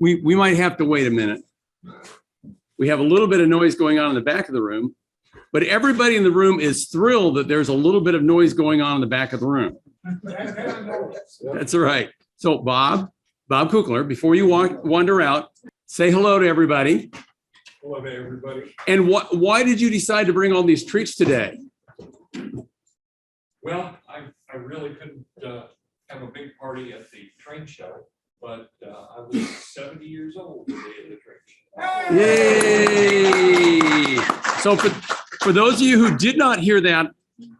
we might have to wait a minute. We have a little bit of noise going on in the back of the room, but everybody in the room is thrilled that there's a little bit of noise going on in the back of the room. That's all right. So Bob Kukler, before you wander out, say hello to everybody. Hello to everybody. And why did you decide to bring all these treats today? Well, I really couldn't have a big party at the train show, but I was 70 years old the day of the train show. Yay! So for those of you who did not hear that,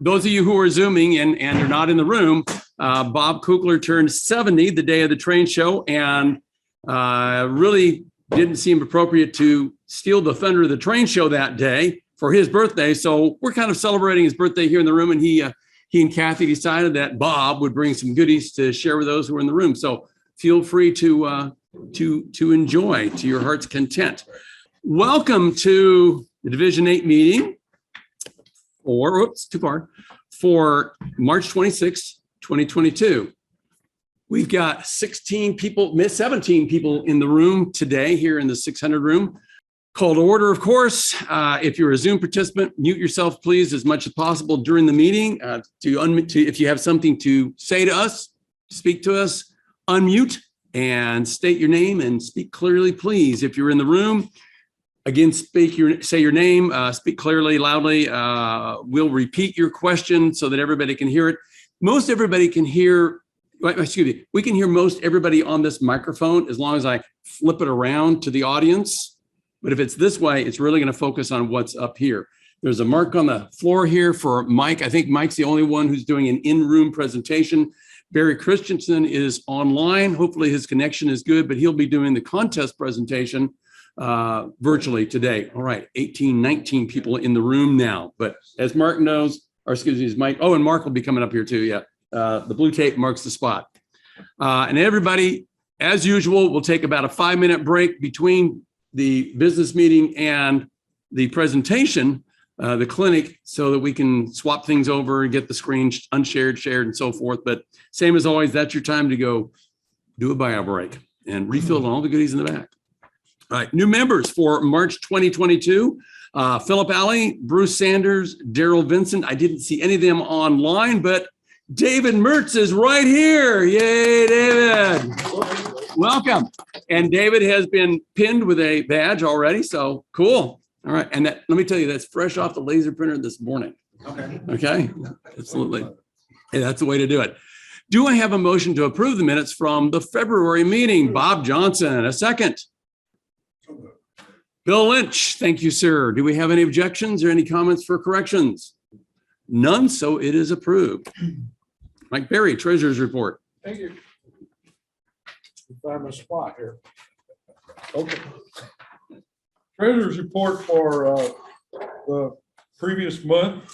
those of you who are Zooming and are not in the room, Bob Kukler turned 70 the day of the train show, and really didn't seem appropriate to steal the thunder of the train show that day for his birthday. So we're kind of celebrating his birthday here in the room, and he and Kathy decided that Bob would bring some goodies to share with those who are in the room. So feel free to enjoy to your heart's content. Welcome to the Division 8 meeting for March 26, 2022. We've got 17 people in the room today here in the 600 room. Call to order, of course. If you're a Zoom participant, mute yourself, please, as much as possible during the meeting. If you have something to say to us, speak to us, unmute and state your name and speak clearly, please. If you're in the room, again, say your name, speak clearly, loudly. We'll repeat your question so that everybody can hear it. Most everybody can hear. We can hear most everybody on this microphone as long as I flip it around to the audience. But if it's this way, it's really going to focus on what's up here. There's a mark on the floor here for Mike. I think Mike's the only one who's doing an in-room presentation. Barry Christensen is online. Hopefully his connection is good, but he'll be doing the contest presentation virtually today. All right, 19 people in the room now. But as Mark knows, or excuse me, Mike. Oh, and Mark will be coming up here too. Yeah. The blue tape marks the spot. And everybody, as usual, will take about a 5-minute break between the business meeting and the presentation, the clinic, so that we can swap things over and get the screen unshared, shared, and so forth. But same as always, that's your time to go do a bio break and refill all the goodies in the back. All right, new members for March 2022. Philip Alley, Bruce Sanders, Daryl Vincent. I didn't see any of them online, but David Mertz is right here. Yay, David. Welcome. And David has been pinned with a badge already, so cool. All right, and let me tell you, that's fresh off the laser printer this morning. Okay, absolutely. Hey, that's the way to do it. Do I have a motion to approve the minutes from the February meeting? Bob Johnson, a second. Bill Lynch, thank you, sir. Do we have any objections or any comments for corrections? None, so it is approved. Mike Berry, Treasurer's Report. Thank you. Find my spot here. Okay. Treasurer's Report for the previous month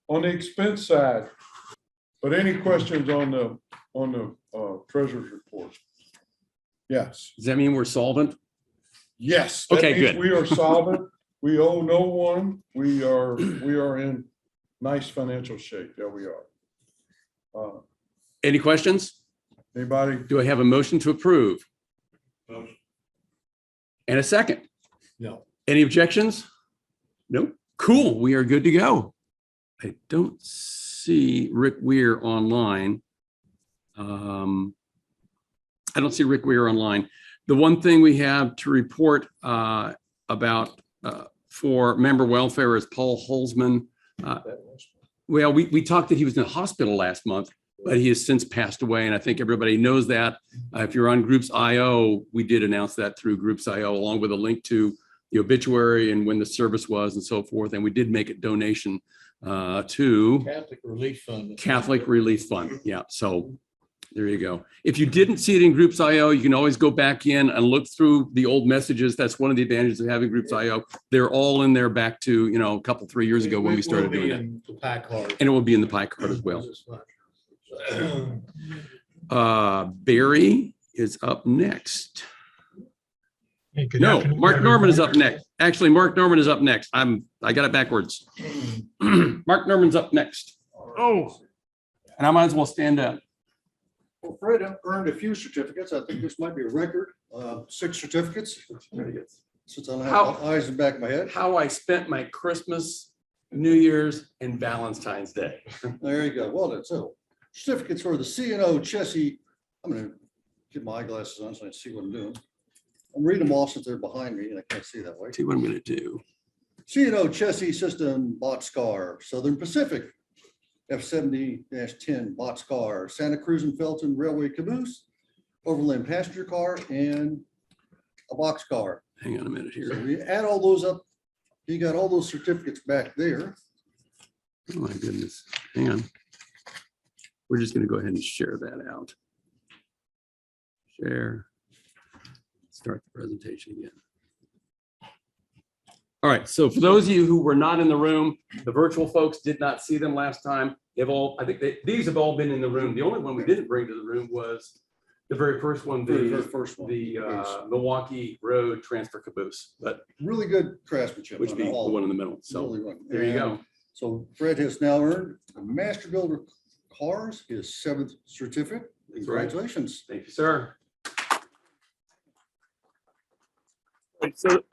on the expense side. But any questions on the Treasurer's Report? Yes. Does that mean we're solvent? Yes. That Okay, means good. We are solvent. We owe no one. We are in nice financial shape. There we are. Any questions? Anybody? Do I have a motion to approve? Motion. And a second? No. Any objections? Nope. Cool. We are good to go. I don't see Rick Weir online. I don't see Rick Weir online. The one thing we have to report about for member welfare is Paul Holzman. Well, we talked that he was in the hospital last month, but he has since passed away. And I think everybody knows that. If you're on Groups IO, we did announce that through Groups IO, along with a link to the obituary and when the service was and so forth. And we did make a donation to Catholic Relief Fund. Yeah, so there you go. If you didn't see it in Groups IO, you can always go back in and look through the old messages. That's one of the advantages of having Groups IO. They're all in there back to, a couple, 3 years ago when we started doing it. And it will be in the pie card as well. Barry is up next. Hey, No, Mark Norman is up next. Actually, Mark Norman is up next. I got it backwards. Mark Norman's up next. Oh, And I might as well stand up. Well, Fred earned a few certificates. I think this might be a record, 6 certificates. Since I don't have my eyes in the back of my head. How I spent my Christmas, New Year's, and Valentine's Day. There you go. Well, that's so. Certificates for the CNO Chessie. I'm gonna get my eyeglasses on so I can see what I'm doing. I'm reading them all since they're behind me and I can't see that way. See what I'm gonna do. CNO Chessie System Botscar, Southern Pacific, F70-10 Botscar, Santa Cruz and Felton Railway Caboose, Overland Passenger Car, and a boxcar. Hang on a minute So here. we add all those up, you got all those certificates back there. Oh my goodness. Hang on. We're just gonna go ahead and share that out. Share. Start the presentation again. All right, so for those of you who were not in the room, the virtual folks did not see them last time. They've all, I think these have all been in the room. The only one we didn't bring to the room was the very first one, Very the first one. Milwaukee Road Transfer Caboose, but Really good craftsmanship. which on be the all of one in them. the middle. So Really good. there you go. So Fred has now earned a Master Builder Cars, his 7th certificate. That's right. Congratulations. Thank you, sir. So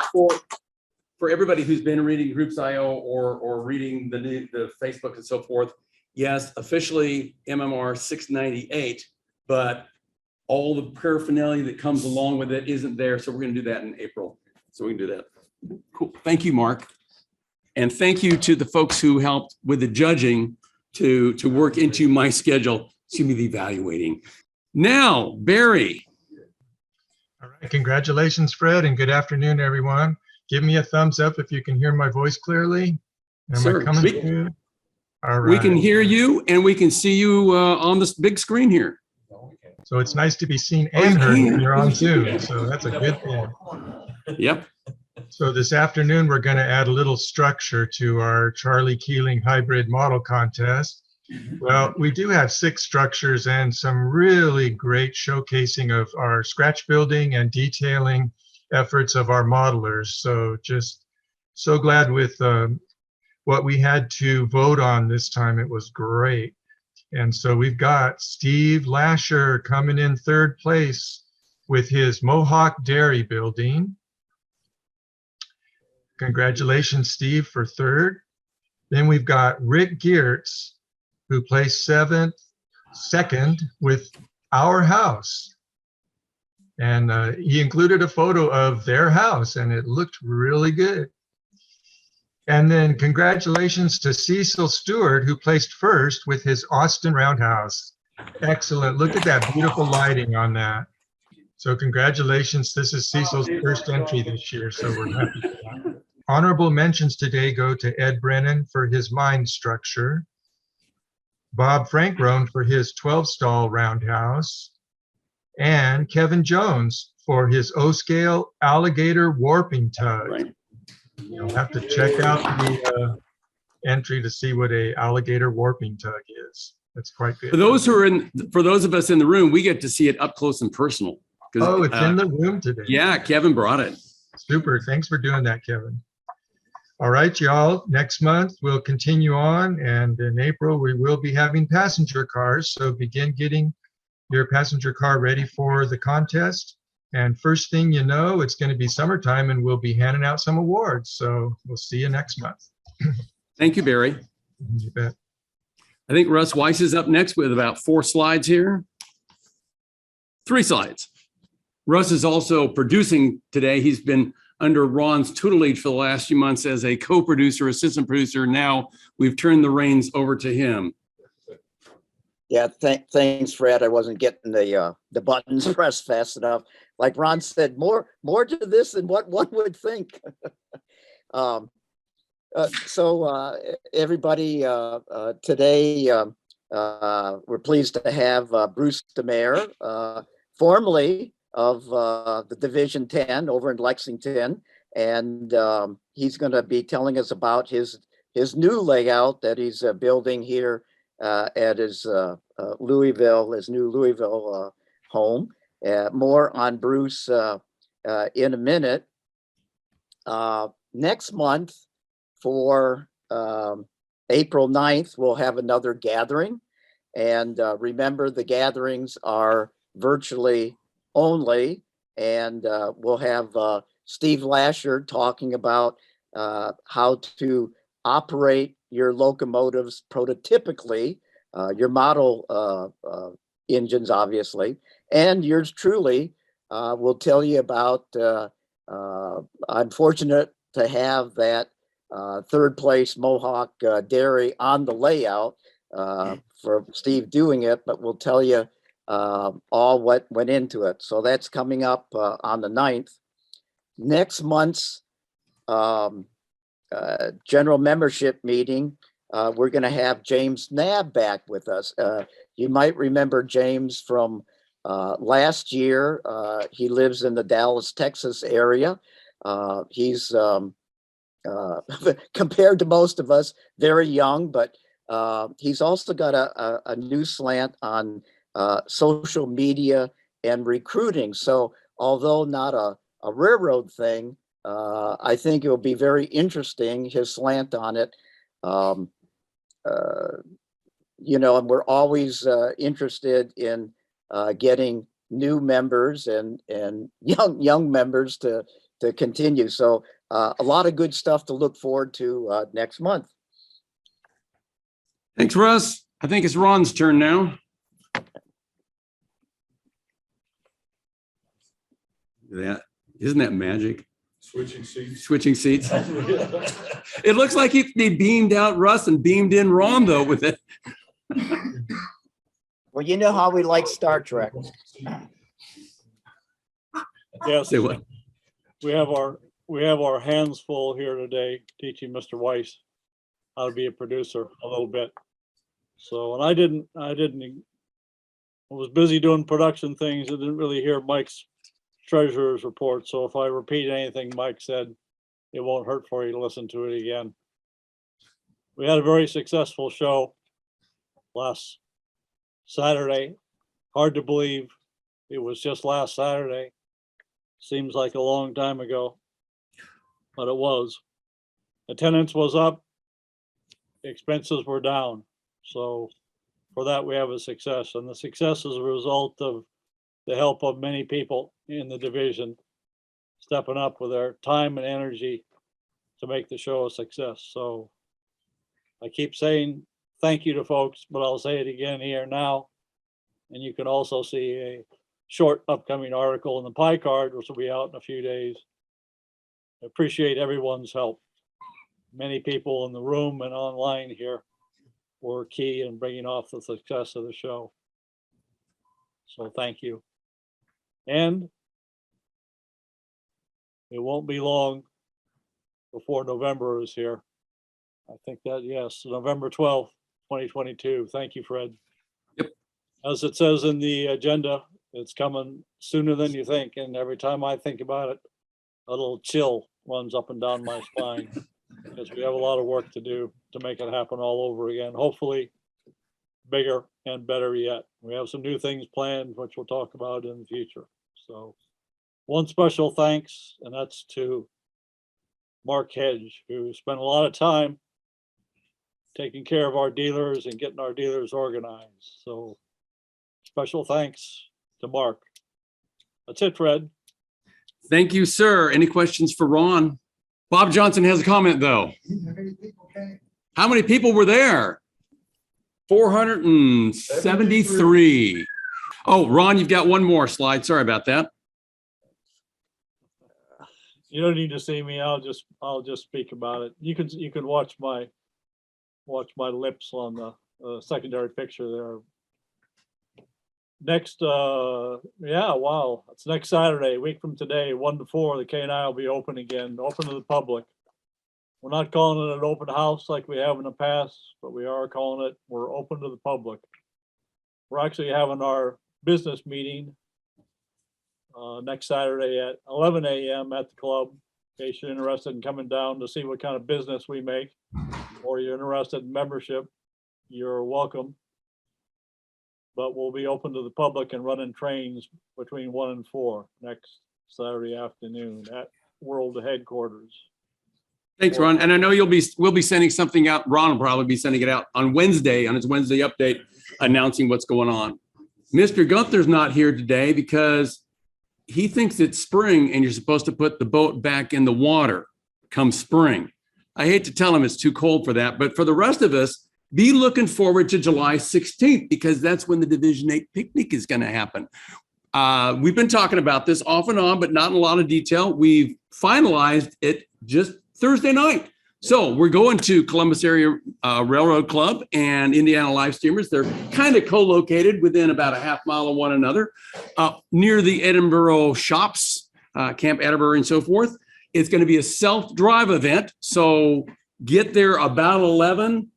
for everybody who's been reading Groups.io or reading the Facebook and so forth, yes, officially MMR 698, but all the paraphernalia that comes along with it isn't there. So we're going to do that in April. So we can do that. Cool. Thank you, Mark. And thank you to the folks who helped with the judging to work into my schedule, to me the evaluating. Now, Barry. All right, congratulations, Fred, and good afternoon, everyone. Give me a thumbs up if you can hear my voice clearly. Am Sir, I coming we- through? All We right. can hear you and we can see you on this big screen here. So it's nice to be seen Oh, and you heard can. when you're on Zoom. So that's a good thing. Yep. So this afternoon, we're going to add a little structure to our Charlie Keeling hybrid model contest. Well, we do have 6 structures and some really great showcasing of our scratch building and detailing efforts of our modelers. So just so glad with what we had to vote on this time. It was great. And so we've got Steve Lasher coming in 3rd place with his Mohawk Dairy building. Congratulations, Steve, for 3rd. Then we've got Rick Geertz, who placed 2nd with Our House. And he included a photo of their house, and it looked really good. And then congratulations to Cecil Stewart, who placed 1st with his Austin Roundhouse. Excellent. Look at that beautiful lighting on that. So congratulations. This is Cecil's 1st entry this year, so we're happy for that. Honorable mentions today go to Ed Brennan for his mine structure, Bob Frankrone for his 12-stall roundhouse, and Kevin Jones for his O-scale alligator warping tug. Right. You'll have to check out the entry to see what a alligator warping tug is. That's quite good. For those of us in the room, we get to see it up close and personal. 'Cause, Oh, it's in the room today. Yeah, Kevin brought it. Super. Thanks for doing that, Kevin. All right, y'all. Next month, we'll continue on. And in April, we will be having passenger cars. So begin getting your passenger car ready for the contest. And first thing you know, it's going to be summertime and we'll be handing out some awards. So we'll see you next month. Thank you, Barry. You bet. I think Russ Weiss is up next with about 4 slides here. 3 slides. Russ is also producing today. He's been under Ron's tutelage for the last few months as a co-producer, assistant producer. Now we've turned the reins over to him. Yeah, thanks, Fred. I wasn't getting the buttons pressed fast enough. Like Ron said, more to this than what one would think. Everybody, today we're pleased to have Bruce DeMare, formerly of the Division 10 over in Lexington, and he's going to be telling us about his new layout that he's building here at his new Louisville home. More on Bruce in a minute. Next month, for April 9th, we'll have another gathering, And remember, the gatherings are virtually only. And we'll have Steve Lasher talking about how to operate your locomotives prototypically, your model engines, obviously. And yours truly will tell you about, I'm fortunate to have that third place Mohawk Dairy on the layout for Steve doing it, but we'll tell you all what went into it. So that's coming up on the 9th. Next month's general membership meeting, we're going to have James Knabb back with us. You might remember James from last year. He lives in the Dallas, Texas area. He's compared to most of us, very young, but he's also got a new slant on social media and recruiting. So although not a railroad thing, I think it will be very interesting, his slant on it. You know, and we're always interested in getting new members and young members to continue. So a lot of good stuff to look forward to next month. Thanks, Russ. I think it's Ron's turn now. Isn't that magic? Switching seats. Switching seats. It looks like they beamed out Russ and beamed in Ron though with it. Well, you know how we like Star Trek. Yes, Say what? we have our hands full here today, teaching Mr. Weiss how to be a producer a little bit. So, and I was busy doing production things. I didn't really hear Mike's treasurer's report. So if I repeat anything Mike said, it won't hurt for you to listen to it again. We had a very successful show last Saturday. Hard to believe it was just last Saturday. Seems like a long time ago, but it was. Attendance was up, expenses were down. So for that, we have a success. And the success is a result of the help of many people in the division stepping up with their time and energy to make the show a success. So I keep saying thank you to folks, but I'll say it again here now. And you can also see a short upcoming article in the pie card, which will be out in a few days. I appreciate everyone's help. Many people in the room and online here were key in bringing off the success of the show. So thank you. And it won't be long before November is here. I think that, yes, November 12th, 2022. Thank you, Fred. Yep. As it says in the agenda, it's coming sooner than you think. And every time I think about it, a little chill runs up and down my spine because we have a lot of work to do to make it happen all over again. Hopefully bigger and better yet. We have some new things planned, which we'll talk about in the future. So one special thanks, and that's to Mark Hedge, who spent a lot of time taking care of our dealers and getting our dealers organized. So special thanks to Mark. That's it, Fred. Thank you, sir. Any questions for Ron? Bob Johnson has a comment though. How many people were there? 473. Oh, Ron, you've got one more slide. Sorry about that. You don't need to see me. I'll just speak about it. You can watch my lips on the secondary picture there. Next, yeah, wow, it's next Saturday, a week from today, 1 to 4, the K&I will be open again, open to the public. We're not calling it an open house like we have in the past, but we are calling it, we're open to the public. We're actually having our business meeting next Saturday at 11 a.m. at the club. In case you're interested in coming down to see what kind of business we make, or you're interested in membership, you're welcome. But we'll be open to the public and running trains between 1 and 4 next Saturday afternoon at World Headquarters. Thanks, Ron. And I know we'll be sending something out. Ron will probably be sending it out on Wednesday, on his Wednesday update, announcing what's going on. Mr. Gunther's not here today because he thinks it's spring and you're supposed to put the boat back in the water come spring. I hate to tell him it's too cold for that, but for the rest of us, be looking forward to July 16th because that's when the Division 8 picnic is going to happen. We've been talking about this off and on, but not in a lot of detail. We've finalized it just Thursday night. So we're going to Columbus Area Railroad Club and Indiana Live Steamers. They're kind of co-located within about a half mile of one another, near the Edinburgh shops, Camp Edinburgh and so forth. It's going to be a self-drive event. So get there about 11.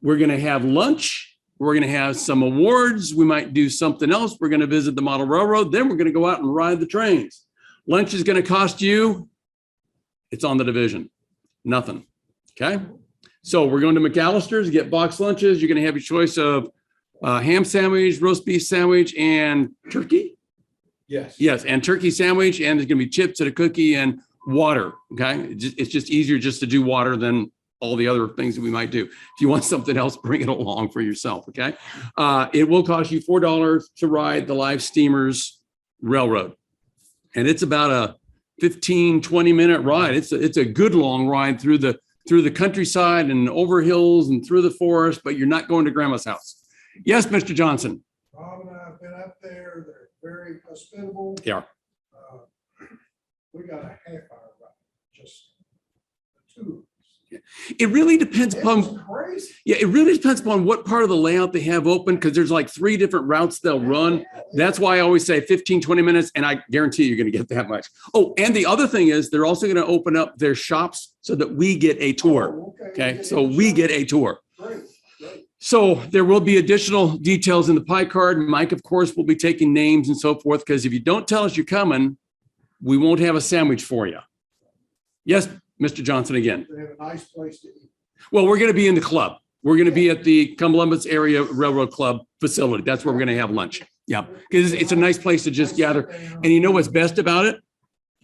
We're going to have lunch. We're going to have some awards. We might do something else. We're going to visit the model railroad. Then we're going to go out and ride the trains. Lunch is going to cost you, it's on the division, nothing. Okay. So we're going to McAllister's to get box lunches. You're going to have your choice of ham sandwich, roast beef sandwich, and turkey. Yes. Yes. And turkey sandwich. And there's going to be chips and a cookie and water. Okay. It's just easier just to do water than all the other things that we might do. If you want something else, bring it along for yourself. Okay. It will cost you $4 to ride the Live Steamers Railroad. And it's about a 15-20 minute ride. It's a good long ride through the countryside and over hills and through the forest, but you're not going to grandma's house. Yes, Mr. Johnson. Rob and I have been up there. They're very hospitable. Yeah. We got a half-hour ride, just the two. It really depends It was upon, crazy. yeah, it really depends upon what part of the layout they have open because there's like 3 different routes they'll run. That's why I always say 15-20 minutes, and I guarantee you're going to get that much. Oh, and the other thing is they're also going to open up their shops so that we get a tour. Oh, Okay, so we get a tour. Great, great. So there will be additional details in the pie card. Mike, of course, will be taking names and so forth because if you don't tell us you're coming, we won't have a sandwich for you. Yes, Mr. Johnson again. They have a nice place to eat. Well, we're going to be in the club. We're going to be at the Columbus Area Railroad Club facility. That's where we're going to have lunch. Yeah, because it's a nice place to just gather. And you know what's best about it?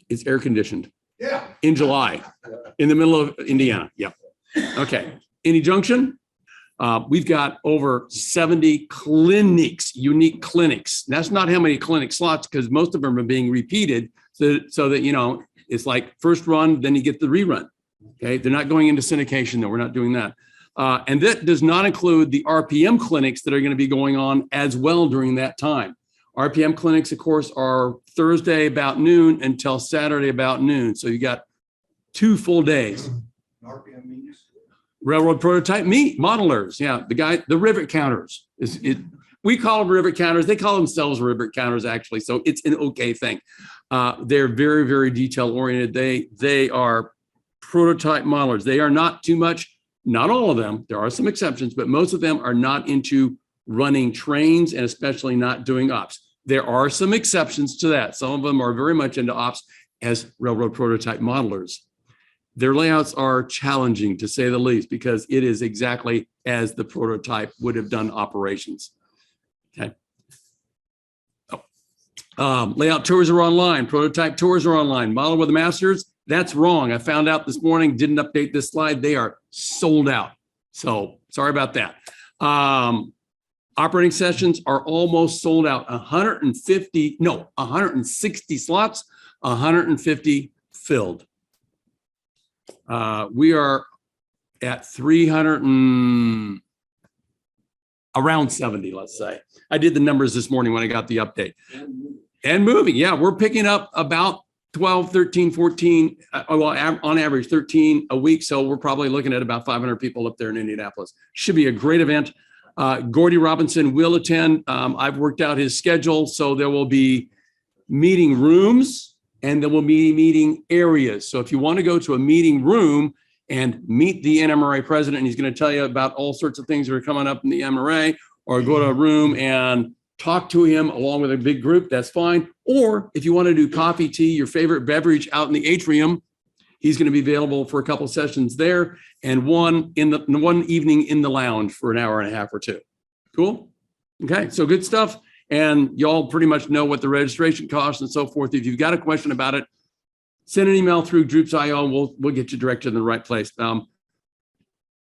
It's air conditioned Yeah. in July in the middle of Indiana. Yeah. Okay. Any junction? We've got over 70 clinics, unique clinics. That's not how many clinic slots because most of them are being repeated so that, you know, it's like first run, then you get the rerun. Okay. They're not going into syndication though. We're not doing that. And that does not include the RPM clinics that are going to be going on as well during that time. RPM clinics, of course, are Thursday about noon until Saturday about noon. So you got 2 full days. RPM means. Railroad prototype meet modelers. Yeah. The rivet counters we call them rivet counters. They call themselves rivet counters actually. So it's an okay thing. They're very, very detail oriented. They are prototype modelers. They are not too much, not all of them. There are some exceptions, but most of them are not into running trains and especially not doing ops. There are some exceptions to that. Some of them are very much into ops as railroad prototype modelers. Their layouts are challenging to say the least because it is exactly as the prototype would have done operations. Okay. Layout tours are online. Prototype tours are online. Model with the masters, that's wrong. I found out this morning, didn't update this slide. They are sold out. So sorry about that. Operating sessions are almost sold out. 160 slots, 150 filled. We are at 300 and around 70, let's say. I did the numbers this morning when I got the update. And moving, yeah, we're picking up about 12, 13, 14, on average 13 a week. So we're probably looking at about 500 people up there in Indianapolis. Should be a great event. Gordy Robinson will attend. I've worked out his schedule. So there will be meeting rooms and there will be meeting areas. So if you want to go to a meeting room and meet the NMRA president, and he's going to tell you about all sorts of things that are coming up in the NMRA, or go to a room and talk to him along with a big group, that's fine. Or if you want to do coffee, tea, your favorite beverage out in the atrium, he's going to be available for a couple sessions there and one evening in the lounge for an hour and a half or 2. Cool. Okay. So good stuff. And y'all pretty much know what the registration costs and so forth. If you've got a question about it, send an email through Droops.io and we'll get you directed in the right place.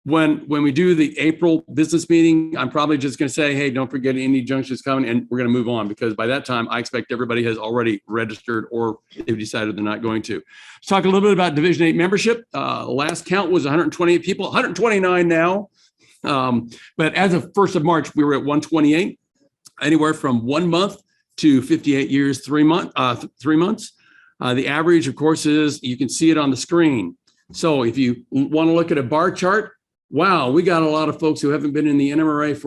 When we do the April business meeting, I'm probably just going to say, hey, don't forget any junctions coming, and we're going to move on, because by that time I expect everybody has already registered or they've decided they're not going to. Let's talk a little bit about Division 8 membership. Last count was 128 people, 129 now. But as of 1st of March, we were at 128, anywhere from 1 month to 58 years, 3 months. The average, of course, is, you can see it on the screen. So if you want to look at a bar chart, wow, we got a lot of folks who haven't been in the NMRA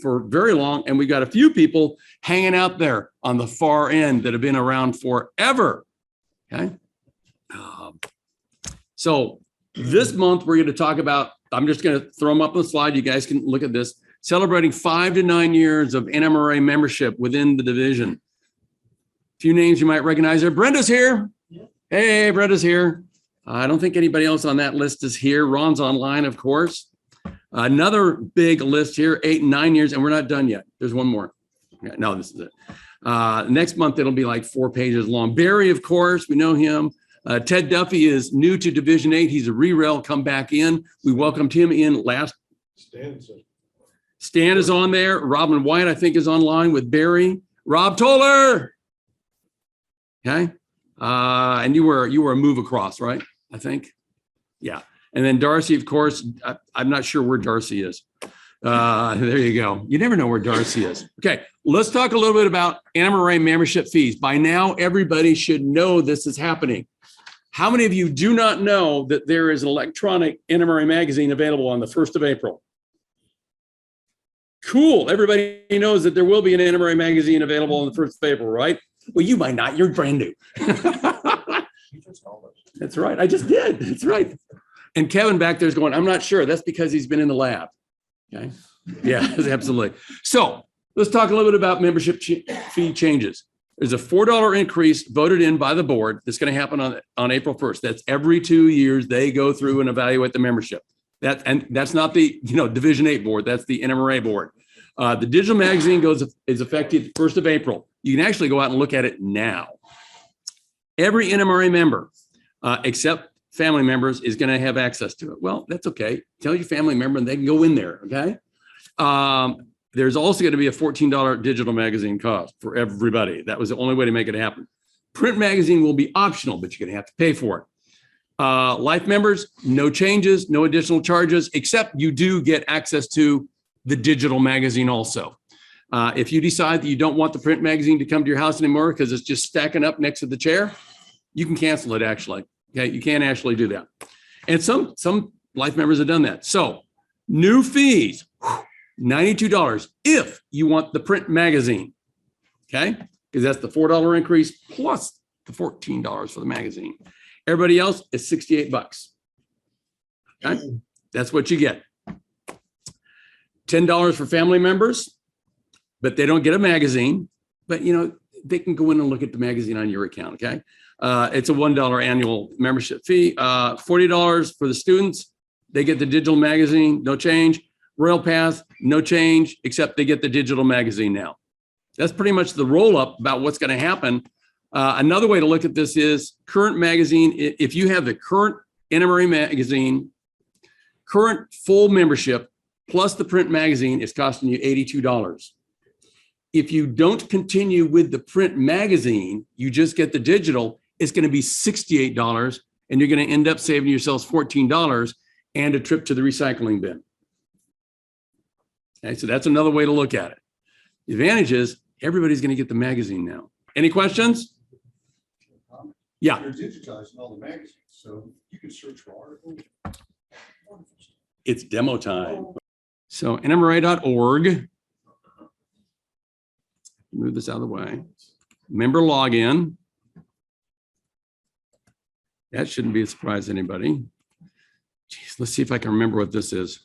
for very long, and we got a few people hanging out there on the far end that have been around forever. Okay. So this month we're going to talk about, I'm just going to throw them up on the slide. You guys can look at this. Celebrating 5 to 9 years of NMRA membership within the division. A few names you might recognize there. Brenda's here. Hey, Brenda's here. I don't think anybody else on that list is here. Ron's online, of course. Another big list here, 8 and 9 years, and we're not done yet. There's one more. No, this is it. Next month, it'll be like 4 pages long. Barry, of course, we know him. Ted Duffy is new to Division 8. He's a re-rel, come back in. We welcomed him in last. Stan is on there. Robin White, I think, is online with Barry. Rob Toller. Okay. And you were a move across, right? I think. Yeah. And then Darcy, of course, I'm not sure where Darcy is. There you go. You never know where Darcy is. Okay. Let's talk a little bit about NMRA membership fees. By now, everybody should know this is happening. How many of you do not know that there is an electronic NMRA magazine available on the 1st of April? Cool. Everybody knows that there will be an NMRA magazine available on the 1st of April, right? Well, you might not. You're brand new. That's right. I just did. That's right. And Kevin back there's going, I'm not sure. That's because he's been in the lab. Okay. Yeah, absolutely. So let's talk a little bit about membership fee changes. There's a $4 increase voted in by the board that's going to happen on April 1st. That's every 2 years they go through and evaluate the membership. That's not the Division 8 board. That's the NMRA board. The digital magazine is effective 1st of April. You can actually go out and look at it now. Every NMRA member, except family members, is going to have access to it. Well, that's okay. Tell your family member and they can go in there, okay? There's also going to be a $14 digital magazine cost for everybody. That was the only way to make it happen. Print magazine will be optional, but you're going to have to pay for it. Life members, no changes, no additional charges, except you do get access to the digital magazine also. If you decide that you don't want the print magazine to come to your house anymore because it's just stacking up next to the chair, you can cancel it actually. Okay, you can actually do that. And some life members have done that. So new fees, $92 if you want the print magazine. Okay, because that's the $4 increase plus the $14 for the magazine. Everybody else is $68. Okay, that's what you get. $10 for family members, but they don't get a magazine, but they can go in and look at the magazine on your account, okay? It's a $1 annual membership fee. $40 for the students. They get the digital magazine, no change. Royal Pass, no change, except they get the digital magazine now. That's pretty much the roll-up about what's going to happen. Another way to look at this is current magazine. If you have the current NMRA magazine, current full membership, plus the print magazine is costing you $82. If you don't continue with the print magazine, you just get the digital, it's going to be $68, and you're going to end up saving yourselves $14 and a trip to the recycling bin. Okay, so that's another way to look at it. The advantage is everybody's going to get the magazine now. Any questions? Yeah. They're digitizing all the magazines, so you can search for articles. It's demo time. So NMRA.org. Move this out of the way. Member login. That shouldn't be a surprise to anybody. Jeez, let's see if I can remember what this is.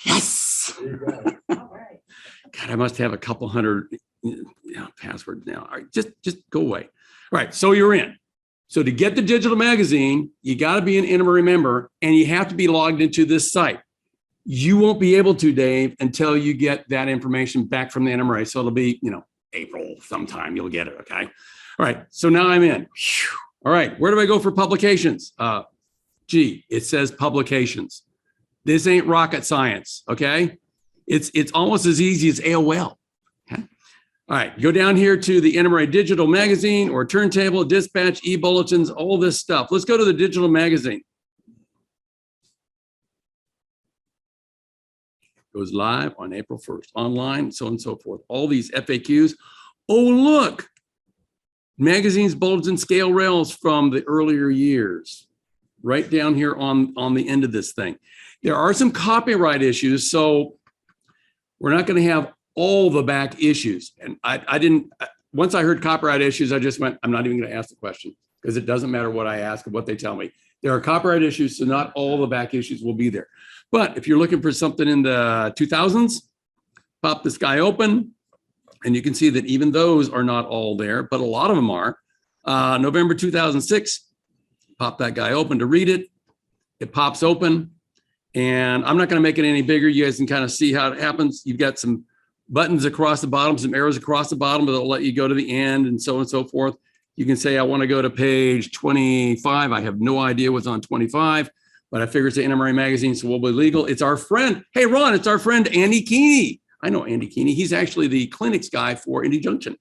Yes. God, I must have a couple hundred passwords now. All right, just go away. All right, so you're in. So to get the digital magazine, you got to be an NMRA member and you have to be logged into this site. You won't be able to, Dave, until you get that information back from the NMRA. So it'll be, April sometime you'll get it. Okay. All right. So now I'm in. Phew. All right. Where do I go for publications? It says publications. This ain't rocket science. Okay. It's almost as easy as AOL. Okay. All right. Go down here to the NMRA digital magazine or turntable, dispatch, e-bulletins, all this stuff. Let's go to the digital magazine. Goes live on April 1st, online, so on and so forth. All these FAQs. Oh, look, magazines, bulletins, scale rails from the earlier years, right down here on the end of this thing. There are some copyright issues, so we're not going to have all the back issues. And I didn't, once I heard copyright issues, I just went, I'm not even going to ask the question because it doesn't matter what I ask or what they tell me. There are copyright issues, so not all the back issues will be there. But if you're looking for something in the 2000s, pop this guy open, and you can see that even those are not all there, but a lot of them are. November 2006, pop that guy open to read it. It pops open, and I'm not going to make it any bigger. You guys can kind of see how it happens. You've got some buttons across the bottom, some arrows across the bottom that'll let you go to the end and so on and so forth. You can say, I want to go to page 25. I have no idea what's on 25. But I figure it's the NMRA magazine, so we'll be legal. It's our friend. Hey, Ron, it's our friend, Andy Keeney. I know Andy Keeney. He's actually the clinics guy for Indy Junction.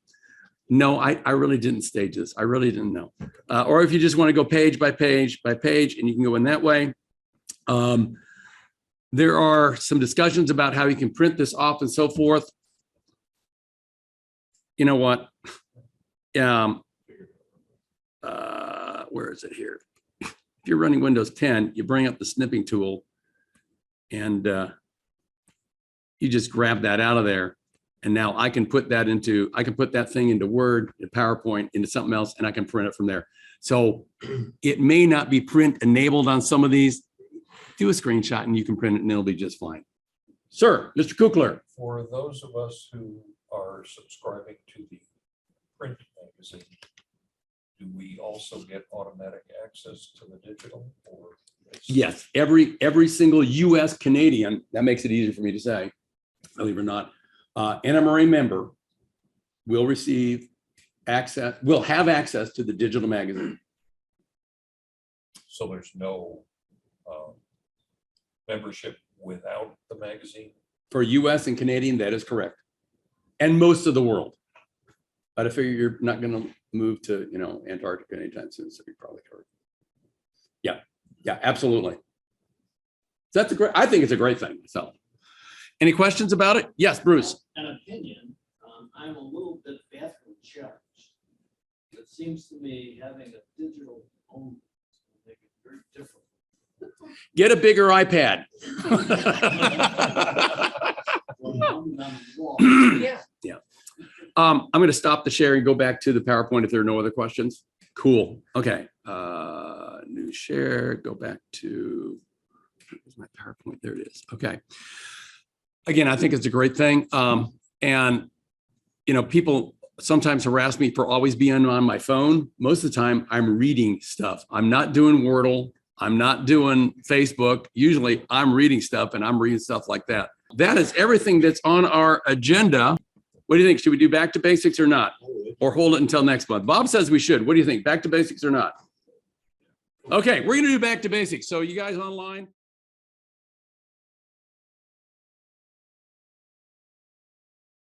No, I really didn't stage this. I really didn't know. Or if you just want to go page by page by page, and you can go in that way. There are some discussions about how you can print this off and so forth. You know what? Where is it here? If you're running Windows 10, you bring up the snipping tool and you just grab that out of there. And now I can put that thing into Word, into PowerPoint, into something else, and I can print it from there. So it may not be print enabled on some of these. Do a screenshot and you can print it and it'll be just fine. Sir, Mr. Kukler. For those of us who are subscribing to the print magazine, do we also get automatic access to the digital? Or Yes, every single US Canadian, that makes it easier for me to say, believe it or not, NMRA member will receive access, will have access to the digital magazine. So there's no membership without the magazine? For US and Canadian, that is correct. And most of the world. But I figure you're not going to move to, Antarctica anytime soon, so you're probably covered. Yeah, absolutely. That's I think it's a great thing. So, any questions about it? Yes, Bruce. An opinion, I'm a little bit bathroom challenged. It seems to me having a digital home will make it very difficult. Get a bigger iPad. Yeah. I'm going to stop the share and go back to the PowerPoint if there are no other questions. Cool. Okay. New share. Go back to where's my PowerPoint. There it is. Okay. Again, I think it's a great thing. And people sometimes harass me for always being on my phone. Most of the time, I'm reading stuff. I'm not doing Wordle. I'm not doing Facebook. Usually, I'm reading stuff, and I'm reading stuff like that. That is everything that's on our agenda. What do you think? Should we do back to basics or not? Or hold it until next month? Bob says we should. What do you think? Back to basics or not? Okay, we're going to do back to basics. So you guys online?